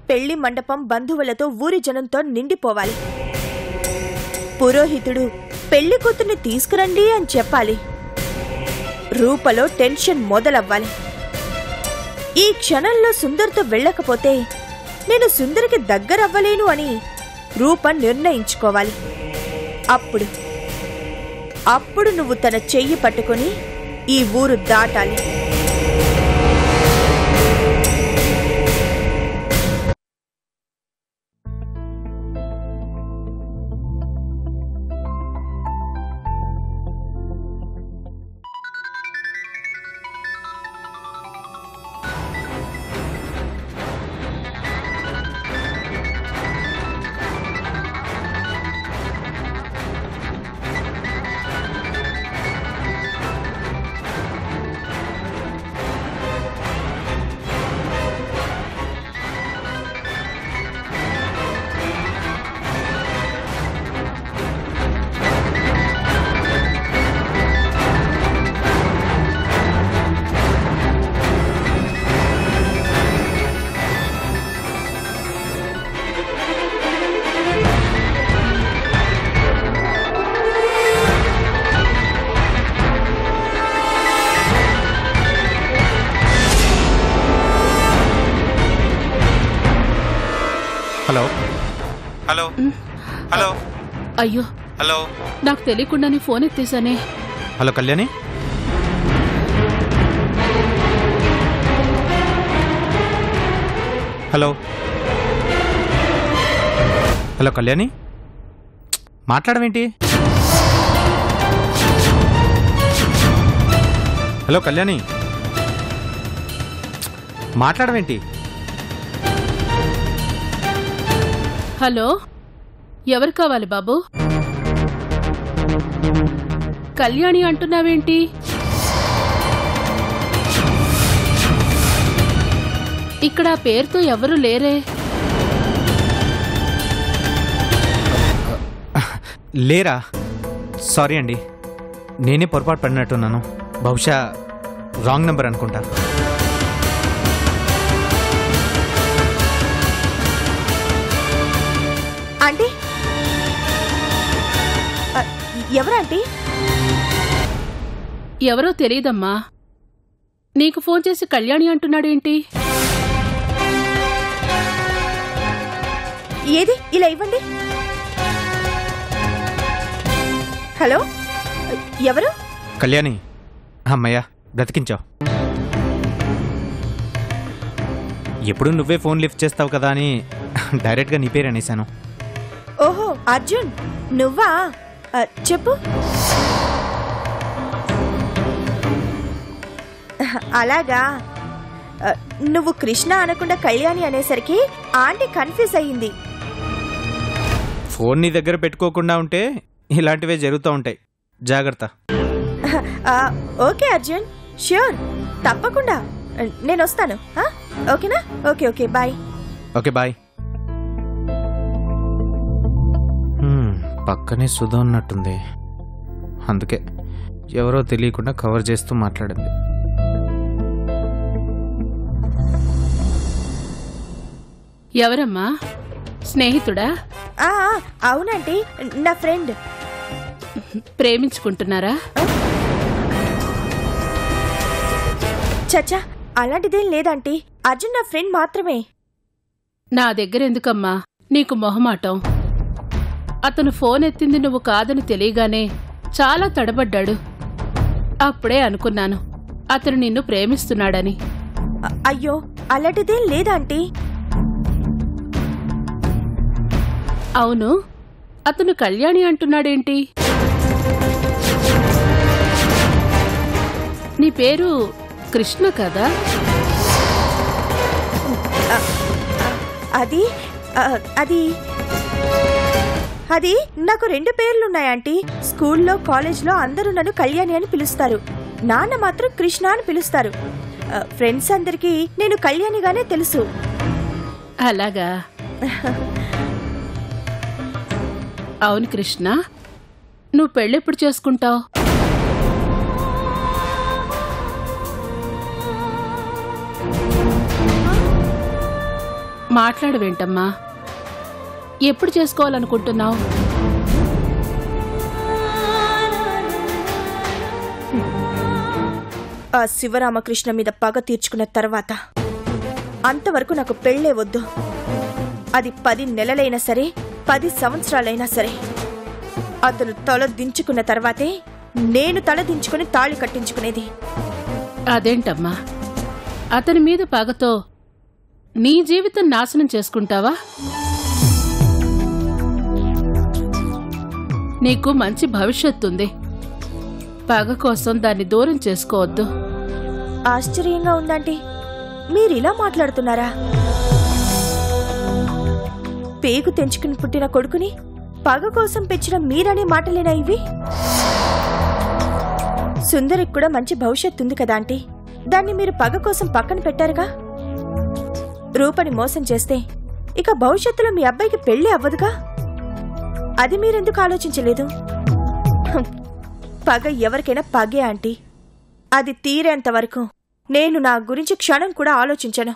పెళ్లి మండపం బంధువులతో ఊరి జనంతో నిండిపోవాలి. పురోహితుడు పెళ్లి కూతుర్ని తీసుకురండి అని చెప్పాలి. రూపలో టెన్షన్ మొదలవ్వాలి. ఈ క్షణంలో సుందర్తో వెళ్ళకపోతే నేను సుందరికి దగ్గరవ్వలేను అని రూప నిర్ణయించుకోవాలి. అప్పుడు నువ్వు తన చెయ్యి పట్టుకుని ఈ ఊరు దాటాలి. హలో హలో హలో అయ్యో, హలో, నాకు తెలియకుండానే ఫోన్ ఎత్తేసానే. Hello Kalyani, hello hello Kalyani, మాట్లాడవేంటి? హలో కళ్యాణి, మాట్లాడవేంటి? హలో, ఎవరు కావాలి బాబు? కళ్యాణి అంటున్నావేంటి? ఇక్కడ ఆ పేరుతో ఎవరు లేరే. లేరా? సారీ అండి, నేనే పొరపాటు పడినట్టున్నాను. బహుశా రాంగ్ నెంబర్ అనుకుంటా. ఆంటీ, ఎవరంటీ? ఎవరో తెలీదమ్మా. నీకు ఫోన్ చేసి కళ్యాణి అంటున్నాడేంటి? ఏది ఇలా ఇవ్వండి. హలో, ఎవరు? కళ్యాణి, అమ్మయ్యా బ్రతికించావు. ఎప్పుడు నువ్వే ఫోన్ లిఫ్ట్ చేస్తావు కదా అని డైరెక్ట్గా నీ పేరు అనేశాను. ఓహో అర్జున్, నువ్వా? చెప్పు. అలాగా, నువ్వు కృష్ణ అనకుండా కళ్యాణి అనేసరికి ఆంటీ కన్ఫ్యూజ్ అయ్యింది. ఫోన్ నీ దగ్గర పెట్టుకోకుండా ఉంటే ఇలాంటివే జరుగుతూ ఉంటాయి, జాగ్రత్త. ఓకే అర్జున్, ష్యూర్, తప్పకుండా నేను వస్తాను. ఓకేనా? Okay okay, bye. Okay bye. పక్కనే సుధా ఉన్నట్టుంది, అందుకే ఎవరో తెలియకుండా కవర్ చేస్తూ మాట్లాడింది. ఎవరమ్మా? స్నేహితుడా? అవునంటీ, నా ఫ్రెండ్. ప్రేమించుకుంటున్నారా? చచ్చా, అలాంటిదేం లేదంటీ. అర్జున్ నా ఫ్రెండ్ మాత్రమే. నా దగ్గరెందుకమ్మా నీకు మొహమాటం? అతను ఫోన్ ఎత్తింది నువ్వు కాదని తెలియగానే చాలా తడబడ్డాడు. అప్పుడే అనుకున్నాను అతను నిన్ను ప్రేమిస్తున్నాడని. అయ్యో, అలాంటిదేం లేదాంటీ. అవును, అతను కళ్యాణి అంటున్నాడేంటి? నీ పేరు కృష్ణ కదా? అది అది అది నాకు 2 పేర్లున్నాయాంటీ. స్కూల్లో కాలేజ్లో అందరూ నన్ను కళ్యాణి అని పిలుస్తారు. నాన్న మాత్రం కృష్ణ అని పిలుస్తారు. ఫ్రెండ్స్ అందరికీ నేను కళ్యాణిగానే తెలుసు. అలాగా? అవును కృష్ణ, నువ్వు పెళ్ళెప్పుడు చేసుకుంటావు? మాట్లాడవేంటమ్మా? ఎప్పుడు చేసుకోవాలనుకుంటున్నావు? ఆ శివరామకృష్ణ మీద పగ తీర్చుకున్న తర్వాత అంతవరకు నాకు పెళ్లే వద్దు. అది 10 నెలలైనా సరే, 10 సంవత్సరాలైనా సరే. అతను తల దించుకున్న తర్వాతే నేను తల దించుకుని తాళి కట్టించుకునేది. అదేంటమ్మా, అతని మీద పగతో నీ జీవితం నాశనం చేసుకుంటావా? నీకు మంచి భవిష్యత్తుంది. పగ కోసం దాన్ని దూరం చేసుకోవద్దు. ఆశ్చర్యంగా ఉందంటే మీరిలా మాట్లాడుతున్నారా? పేగు తెంచుకుని పుట్టిన కొడుకుని పగ కోసం పెంచిన మీరనే మాటలేనా ఇవి? సుందరికి కూడా మంచి భవిష్యత్తు ఉంది కదా ఆంటీ. దాన్ని మీరు పగ కోసం పక్కన పెట్టారుగా. రూపని మోసం చేస్తే ఇక భవిష్యత్తులో మీ అబ్బాయికి పెళ్లి అవ్వదుగా. అది మీరెందుకు ఆలోచించలేదు? పగ ఎవరికైనా పగే ఆంటీ. అది తీరేంత వరకు నేను నా గురించి క్షణం కూడా ఆలోచించను.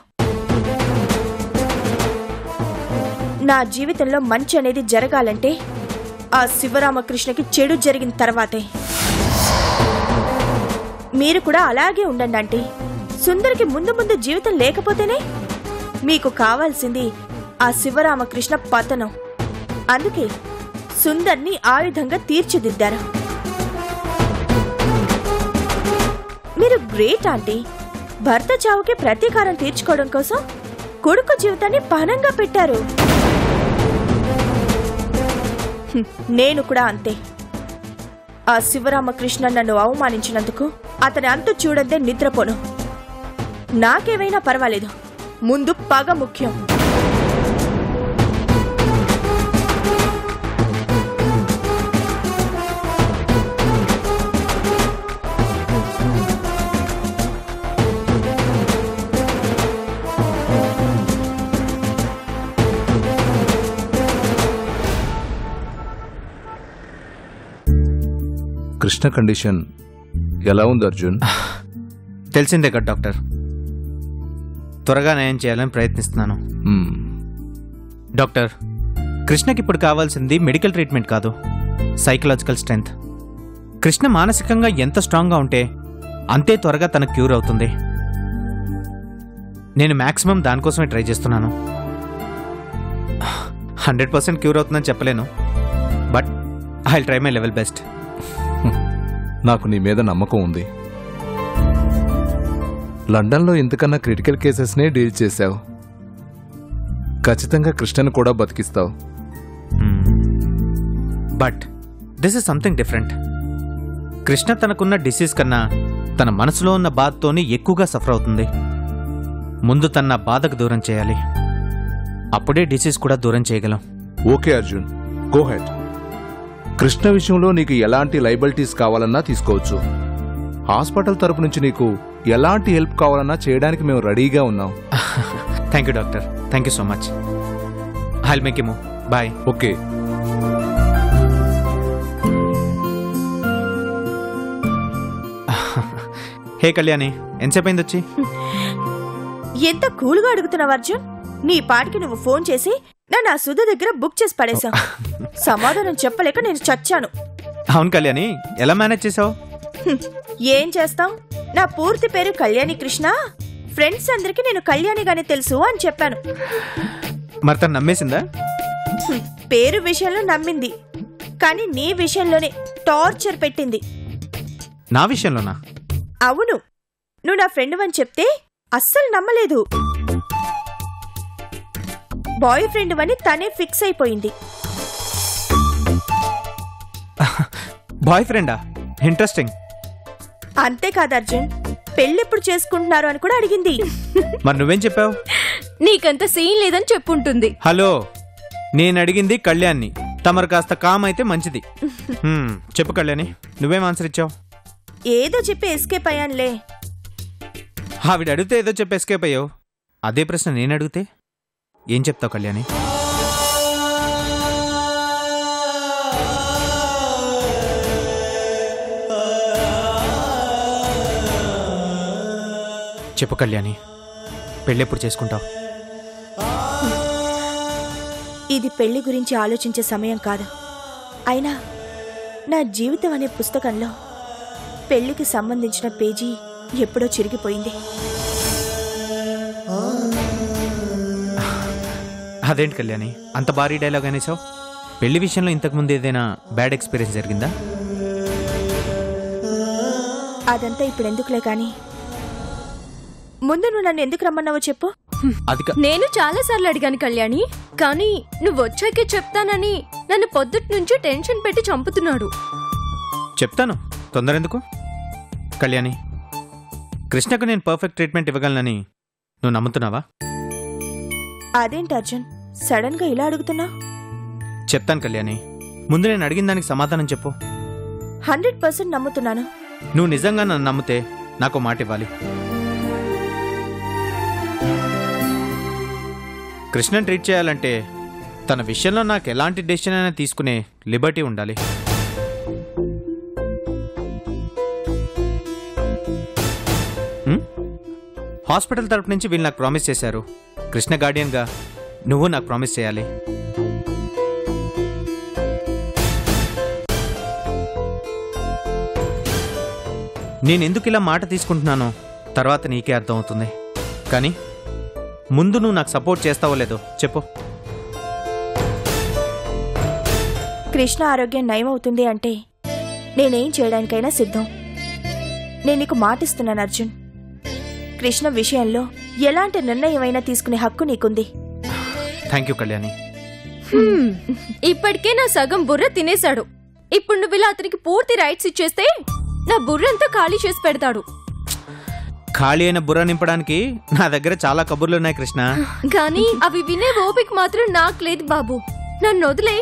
నా జీవితంలో మంచి అనేది జరగాలంటే ఆ శివరామకృష్ణకి చెడు జరిగిన తర్వాతే. మీరు కూడా అలాగే ఉండండి ఆంటీ. సుందరికి ముందు ముందు జీవితం లేకపోతేనే మీకు కావాల్సింది ఆ శివరామకృష్ణ పతనం. అందుకే సుందర్ని ఆ విధంగా తీర్చిదిద్దారు. మీరు గ్రేట్ ఆంటీ. భర్త చావుకి ప్రతీకారం తీర్చుకోవడం కోసం కొడుకు జీవితాన్ని పణంగా పెట్టారు. నేను కూడా అంతే. ఆ శివరామకృష్ణ నన్ను అవమానించినందుకు అతని అంతు చూడందే నిద్రపోను. నాకేమైనా పర్వాలేదు, ముందు పగ ముఖ్యం. కృష్ణ కండిషన్ ఎలా ఉంది అర్జున్? తెలిసిందే కదా డాక్టర్. త్వరగా నయం చేయాలని ప్రయత్నిస్తున్నాను. డాక్టర్, కృష్ణకి ఇప్పుడు కావాల్సింది మెడికల్ ట్రీట్మెంట్ కాదు, సైకలాజికల్ స్ట్రెంగ్త్. కృష్ణ మానసికంగా ఎంత స్ట్రాంగ్గా ఉంటే అంతే త్వరగా తన క్యూర్ అవుతుంది. నేను మ్యాక్సిమం దానికోసమే ట్రై చేస్తున్నాను. 100% క్యూర్ అవుతుందని చెప్పలేను, but I will try my level best. నాకు నీ మీద నమ్మకం ఉంది. లండన్లో ఇంతకన్నా క్రిటికల్ కేసెస్నే డీల్ చేశావు. ఖచ్చితంగా కృష్ణను కూడా బతికిస్తావు. But this is something different. Krishna తనకున్న డిసీజ్ కన్నా తన మనసులో ఉన్న బాధతోనే ఎక్కువగా సఫర్ అవుతుంది. ముందు తన బాధకు దూరం చేయాలి, అప్పుడే డిసీజ్ కూడా దూరం చేయగలం. Okay Arjun, go head. Krishna విషయంలో నీకు ఎలాంటి లైబిలిటీస్ కావాలన్నా తీసుకోవచ్చు. హాస్పిటల్ తరపు నుంచి నీకు ఎలాంటి హెల్ప్ కావాలన్నా చేయడానికి మేము రెడీగా ఉన్నాం. Thank you doctor, thank you so much. I will make you move. Bye. Okay. Hey Kalyani, ఎంతసేపు అయింది వచ్చి? ఎంత కూల్గా అడుగుతున్నావు అర్జున్. నీ పాటికి నువ్వు ఫోన్ చేసి నన్ను ఆ సుధ దగ్గర బుక్ చేసి పడేశావు. సమాధానం చెప్పలేక నేను చచ్చాను. అవును కళ్యాణి, ఎలా మేనేజ్ చేసావు? ఏం చేస్తాం, నా పూర్తి పేరు కళ్యాణి కృష్ణ. ఫ్రెండ్స్ అందరికి నేను కళ్యాణిగానే తెలుసు అని చెప్పాను. మరి తను నమ్మేసిందా? పేరు విషయంలో నమ్మింది, కానీ నీ విషయంలోనే టార్చర్ పెట్టింది. నా విషయంలోనా? అవును, నువ్వు నా ఫ్రెండ్ అని చెప్తే అస్సలు నమ్మలేదు. బాయ్ ఫ్రెండ్ అని తనే ఫిక్స్ అయిపోయింది. బాయ్ ఫ్రెండా? ఇంట్రెస్టింగ్. అంతేకాదు అర్జున్, పెళ్ళెప్పుడు చేసుకుంటున్నారు అని కూడా అడిగింది. మరి నువ్వేం చెప్పావు? నీకంత సీన్ లేదని చెప్పుంటుంది. హలో, నేను అడిగింది కళ్యాణ్ని. తమరు కాస్త కామ్ అయితే మంచిది. చెప్పు కళ్యాణి, నువ్వేం ఆన్సర్ ఇచ్చావు? ఏదో చెప్పి ఎస్కేప్ అయ్యానులే. ఆవిడ అడిగితే ఏదో చెప్పి ఎస్కేప్ అయ్యావు. అదే ప్రశ్న నేను అడిగితే ఏం చెప్తావు కళ్యాణి? చెప్పు కళ్యాణి, పెళ్ళెప్పుడు చేసుకుంటావు? ఇది పెళ్లి గురించి ఆలోచించే సమయం కాదు. అయినా నా జీవితం అనే పుస్తకంలో పెళ్లికి సంబంధించిన పేజీ ఎప్పుడో చిరిగిపోయింది. అదేంటి కళ్యాణి అంత భారీ డైలాగ్ అనేసావు? పెళ్లి విషయంలో ఇంతకుముందు ఏదైనా బ్యాడ్ ఎక్స్పీరియన్స్ జరిగిందా? అదంతా ఇప్పుడు ఎందుకులే కానీ ముందు నువ్వు నన్ను ఎందుకు రమ్మన్నావో చెప్పు. అది నేను చాలాసార్లు అడిగాను కళ్యాణి, కానీ నువ్వు వచ్చాకే చెప్తానని నన్ను పొద్దుటి నుంచి టెన్షన్ పెట్టి చంపుతున్నాడు. చెప్తాను, తొందర ఎందుకు? కళ్యాణి, కృష్ణకు నేను పర్ఫెక్ట్ ట్రీట్మెంట్ ఇవ్వగలనని నువ్వు నమ్ముతున్నావా? అదేంటి అర్జున్ సడన్ గా ఇలా అడుగుతున్నా? చెప్తాను కళ్యాణి, ముందు నేను అడిగిన దానికి సమాధానం చెప్పు. 100% నమ్ముతున్నాను. నువ్వు నిజంగా నన్ను నమ్మితే నాకు మాట ఇవ్వాలి. కృష్ణని ట్రీట్ చేయాలంటే తన విషయంలో నాకు ఎలాంటి డెసిషన్ అయినా తీసుకునే లిబర్టీ ఉండాలి. హాస్పిటల్ తరపు నుంచి వీళ్ళు నాకు ప్రామిస్ చేశారు. కృష్ణ గార్డియన్గా నువ్వు నాకు ప్రామిస్ చేయాలి. నేను ఎందుకు ఇలా మాట తీసుకుంటున్నానో తర్వాత నీకే అర్థమవుతుంది. కానీ ముందు నువ్వు నాకు సపోర్ట్ చేస్తావో లేదో చెప్పు. కృష్ణ ఆరోగ్యం నయమవుతుంది అంటే నేనేం చేయడానికైనా సిద్ధం. నేను నీకు మాటిస్తున్నాను అర్జున్, కృష్ణ విషయంలో ఎలాంటి నిర్ణయమైనా తీసుకునే హక్కు నీకుంది. Thank you Kalyani. ఇప్పటికే నా సగం బుర్ర తినేశాడు. ఇప్పుడు నువ్వు ఇలా అతనికి పూర్తి రైట్స్ ఇచ్చేస్తే నా బుర్రంతా ఖాళీ చేసి పెడతాడు. ఖాళీ అయిన బుర్ర నింపడానికి నా దగ్గర చాలా కబుర్లు ఉన్నాయి కృష్ణ. కానీ అవి వినే ఓపిక మాత్రం నాకు లేదు బాబు, నన్ను వదిలే.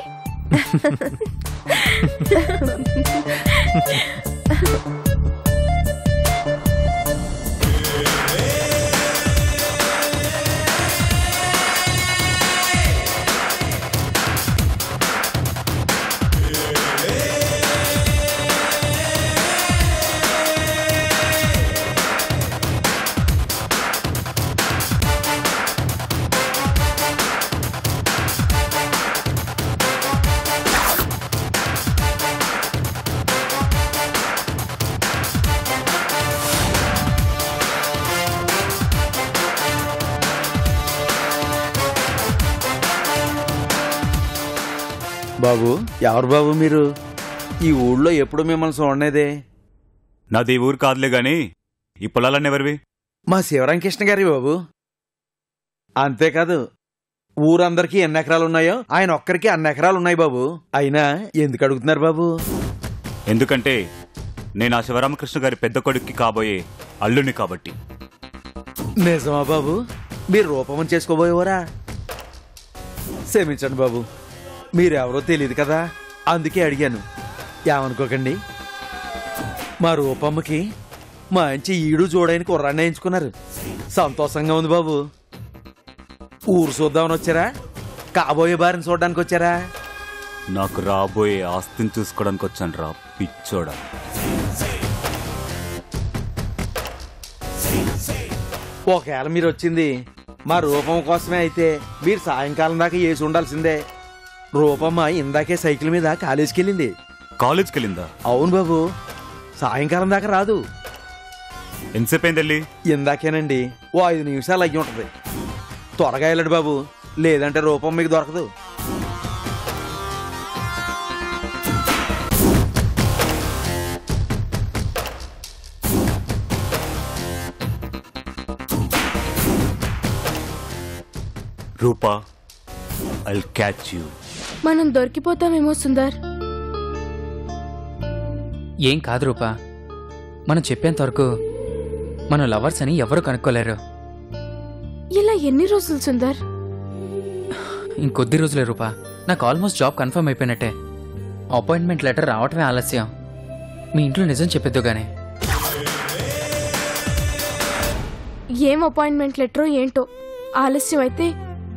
బాబు, ఎవరు బాబు మీరు? ఈ ఊళ్ళో ఎప్పుడు మిమ్మల్ని చూడలేదే. నాది ఊరు కాదులే గాని ఈ పొలాలన్నీ ఎవరివి? మా శివరామకృష్ణ గారి బాబు. అంతేకాదు ఊరందరికీ ఎన్ని ఎకరాలున్నాయో ఆయన ఒక్కరికి అన్ని ఎకరాలున్నాయి బాబు. అయినా ఎందుకు అడుగుతున్నారు బాబు? ఎందుకంటే నేను ఆ శివరామకృష్ణ గారి పెద్ద కొడుక్కి కాబోయే అల్లుని కాబట్టి. నిజమా బాబు? మీరు రూపం చేసుకోబోయేవారా? క్షమించండి బాబు, మీరెవరో తెలియదు కదా, అందుకే అడిగాను. ఏమనుకోకండి. మా రూపమ్మకి మంచి ఈడు జోడైన కుర్రాన్ని వేయించుకున్నారు. సంతోషంగా ఉంది బాబు. ఊరు చూద్దామని వచ్చారా? కాబోయే భార్యను చూడడానికి వచ్చారా? నాకు రాబోయే ఆస్తిని చూసుకోవడానికి వచ్చాను రా పిచ్చోడా. ఒకవేళ మీరు వచ్చింది మా రూపం కోసమే అయితే మీరు సాయంకాలం దాకా వేసి ఉండాల్సిందే. రూపమ్మ ఇందాకే సైకిల్ మీద కాలేజీకి వెళ్ళింది. కాలేజ్కి వెళ్ళిందా? అవును బాబు, సాయంకాలం దాకా రాదు. ఎంతసేపు అయింది? ఇందాకేనండి, ఓ 5 నిమిషాలు అయ్యి ఉంటది. త్వరగా వెళ్ళడు బాబు, లేదంటే రూపం మీకు దొరకదు. రూపా, I'll catch you. మనం దొరికిపోతామేమో సుందర్. ఏం కాదు రూపా, మనం చెప్పేంతవరకు మనం లవర్స్ అని ఎవరు కనుక్కోలేరు. ఇలా ఎన్ని రోజులు సుందర్? ఇంకొద్ది రోజులే రూపా, నాకు ఆల్మోస్ట్ జాబ్ కన్ఫర్మ్ అయిపోయినట్టే. అపాయింట్మెంట్ లెటర్ రావటమే ఆలస్యం. మీ ఇంట్లో నిజం చెప్పేద్దు గానీ. ఏం అపాయింట్మెంట్ లెటరో ఏంటో, ఆలస్యం అయితే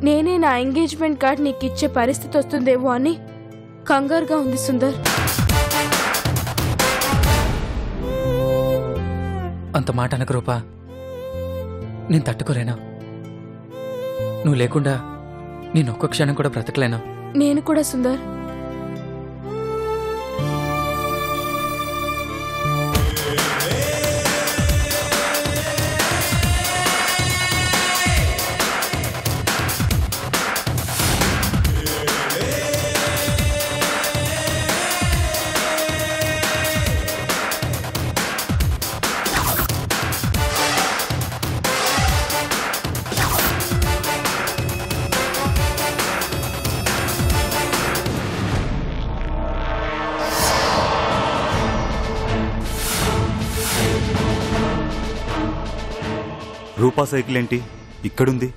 నేనే నా ఎంగేజ్మెంట్ కార్డ్ నీకు ఇచ్చే పరిస్థితి వస్తుందేమో అని కంగారుగా ఉంది సుందర్. అంత మాట అనకు రూపా, నేను తట్టుకోలేను. నువ్వు లేకుండా నేను ఒక్క క్షణం కూడా బ్రతకలేను. నేను కూడా సుందర్. రూపా సైకిల్ ఏంటి ఇక్కడుంది?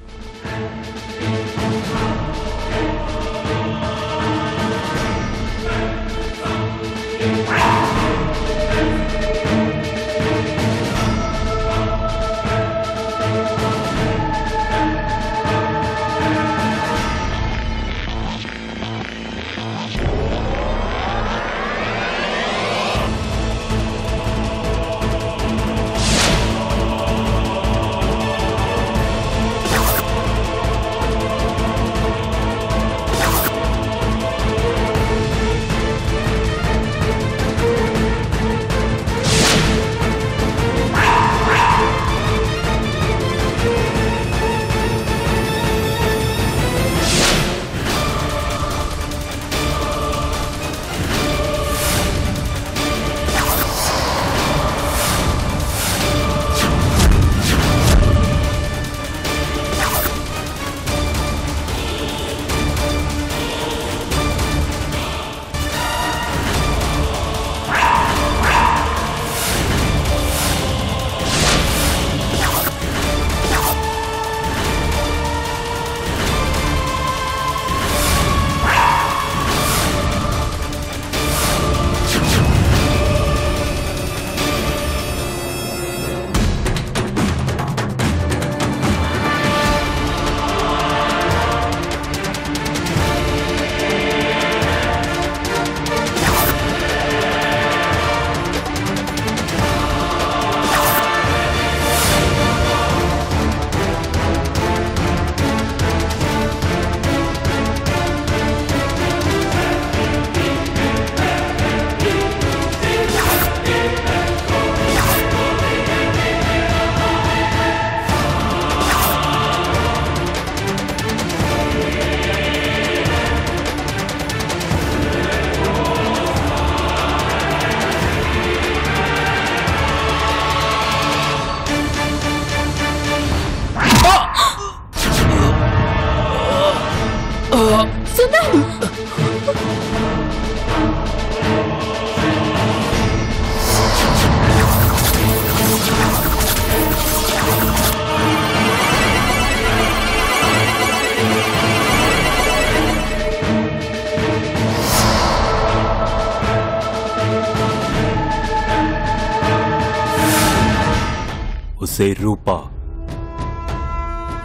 ఒసే రూపా,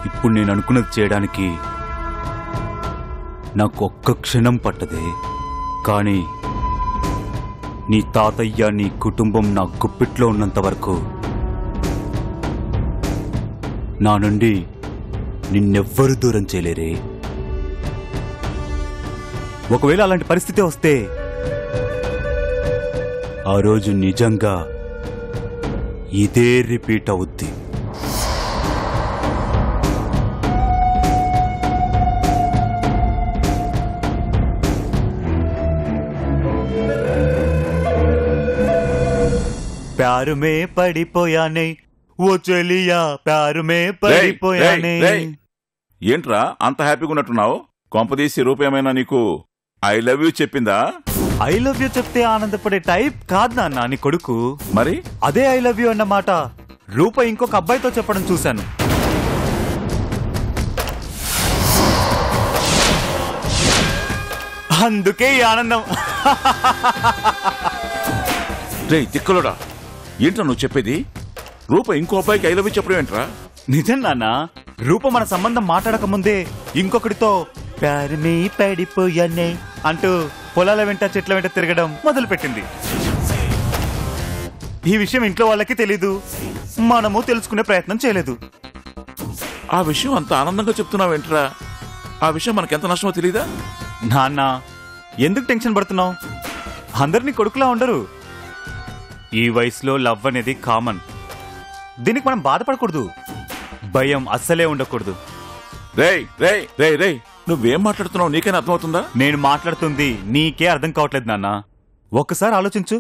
ఇప్పుడు నేను అనుకున్నది చేయడానికి నాకు ఒక్క క్షణం పట్టదే. కానీ నీ తాతయ్య, నీ కుటుంబం నా గుప్పిట్లో ఉన్నంత వరకు నా నుండి నిన్నెవ్వరూ దూరం చేయలేరే. ఒకవేళ అలాంటి పరిస్థితి వస్తే ఆ రోజు నిజంగా ఇదే రిపీట్ అవుద్ది. ప్యారు మే పడిపోయానే ఓ చెలియా, ప్యారు మే పడిపోయానే. ఏంట్రా అంత హ్యాపీగా ఉన్నట్టున్నావు? కొంపదీసి రూపేమైనా నీకు ఐ లవ్ యూ చెప్పిందా? ఐ లవ్ యూ చెప్తే ఆనందపడే టైప్ కాదు నాన్న నీ కొడుకు. మరి అదే ఐ లవ్ యూ అన్న మాట రూప ఇంకొక అబ్బాయితో చెప్పడం చూశాను. అందుకే ఈ ఆనందం. రే తిక్కలోడా, ఏంట్రా నువ్వు చెప్పేది? రూప ఇంకో అబ్బాయికి ఐ లవ్ యూ చెప్పడం ఏంట్రా? నిజం నాన్న, రూప మన సంబంధం మాట్లాడక ముందే ఇంకొకటితో ప్యారు మే పడిపోయానే అంటూ పొలాల వెంట చెట్ల వెంట తిరగడం మొదలు పెట్టింది. ఈ విషయం ఇంట్లో వాళ్ళకి తెలీదు, మనము తెలుసుకునే ప్రయత్నం చేయలేదు. ఆ విషయం అంత ఆనందంగా చెప్తున్నావేంట్రా? ఆ విషయం మనకెంత నష్టమో తెలీదా? నాన్న ఎందుకు టెన్షన్ పడుతున్నావు? అందరినీ కొడుకులా ఉండరు. ఈ వయసులో లవ్ అనేది కామన్. దీనికి మనం బాధపడకూడదు, భయం అస్సలే ఉండకూడదు. రేయ్ రేయ్ రేయ్ రేయ్ నువ్వేం మాట్లాడుతున్నావు? నీకైనా అర్థమవుతుందా? నేను మాట్లాడుతుంది నీకే అర్థం కావట్లేదు నాన్న. ఒక్కసారి ఆలోచించు,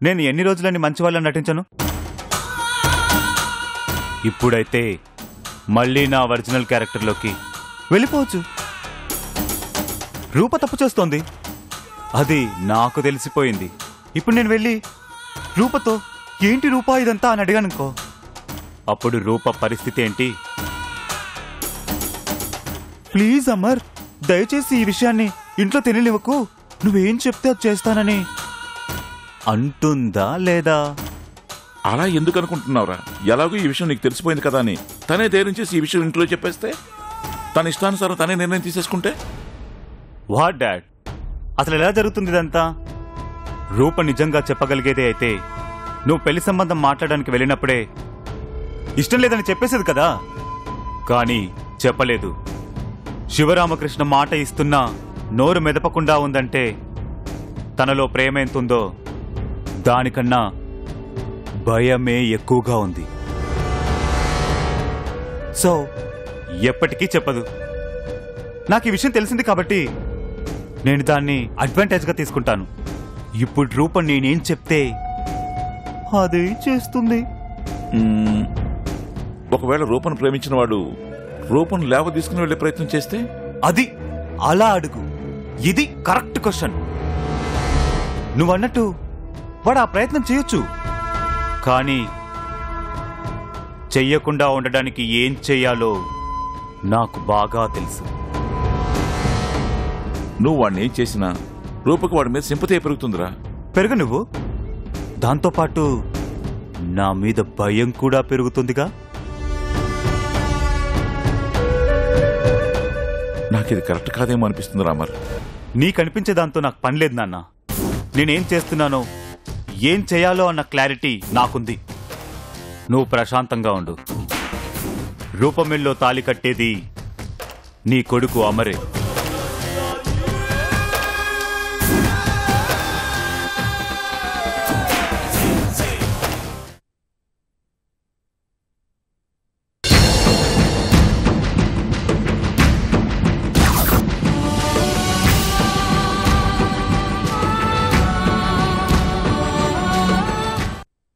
నేను ఎన్ని రోజులని మంచివాళ్ళని నటించను? ఇప్పుడైతే మళ్ళీ నా ఒరిజినల్ క్యారెక్టర్లోకి వెళ్ళిపోవచ్చు. రూప తప్పు చేస్తోంది, అది నాకు తెలిసిపోయింది. ఇప్పుడు నేను వెళ్ళి రూపతో ఏంటి రూపా ఇదంతా అని అడిగానుకో, అప్పుడు రూప పరిస్థితి ఏంటి? ప్లీజ్ అమర్, దయచేసి ఈ విషయాన్ని ఇంట్లో తెలియనివ్వకు, నువ్వేం చెప్తే అది చేస్తానని అంటుందా లేదా? అలా ఎందుకు అనుకుంటున్నావురా? ఎలాగో ఈ విషయం నీకు తెలిసిపోయింది కదా అని తనే ధైర్యం చేసి ఈ విషయం ఇంట్లో చెప్పేస్తే, తన ఇష్టానుసారం తనే నిర్ణయం తీసేసుకుంటే? వాట్ డాడ్, అసలు ఎలా జరుగుతుంది ఇదంతా? రూప నిజంగా చెప్పగలిగేదే అయితే నువ్వు పెళ్లి సంబంధం మాట్లాడడానికి వెళ్ళినప్పుడే ఇష్టం లేదని చెప్పేసేది కదా. కానీ చెప్పలేదు. శివరామకృష్ణ మాట ఇస్తున్నా నోరు మెదపకుండా ఉందంటే తనలో ప్రేమ ఎంతుందో దానికన్నా భయమే ఎక్కువగా ఉంది. సో ఎప్పటికీ చెప్పదు. నాకు ఈ విషయం తెలిసింది కాబట్టి నేను దాన్ని అడ్వాంటేజ్గా తీసుకుంటాను. ఇప్పుడు రూప నేనేం చెప్తే అదే చేస్తుంది. ఒకవేళ రూపను ప్రేమించిన వాడు రూపను లేవ తీసుకుని వెళ్లే ప్రయత్నం చేస్తే? అది అలా అడుగు, ఇది కరెక్ట్ క్వశ్చన్. నువ్వన్నట్టు వాడు ఆ ప్రయత్నం చేయొచ్చు, కానీ చెయ్యకుండా ఉండడానికి ఏం చెయ్యాలో నాకు బాగా తెలుసు. నువ్వు వాడిని ఏం చేసినా రూపకు వాడి మీద సింపతి పెరుగుతుందిరా. పెరుగు నువ్వు, దాంతోపాటు నా మీద భయం కూడా పెరుగుతుందిగా. నాకిది కరెక్ట్ కాదేమో అనిపిస్తుంది రామర్. నీకనిపించే దాంతో నాకు పని లేదు నాన్న. నేనేం చేస్తున్నానో ఏం చేయాలో అన్న క్లారిటీ నాకుంది. నువ్వు ప్రశాంతంగా ఉండు. రూపమిల్లో తాళి కట్టేది నీ కొడుకు అమరే.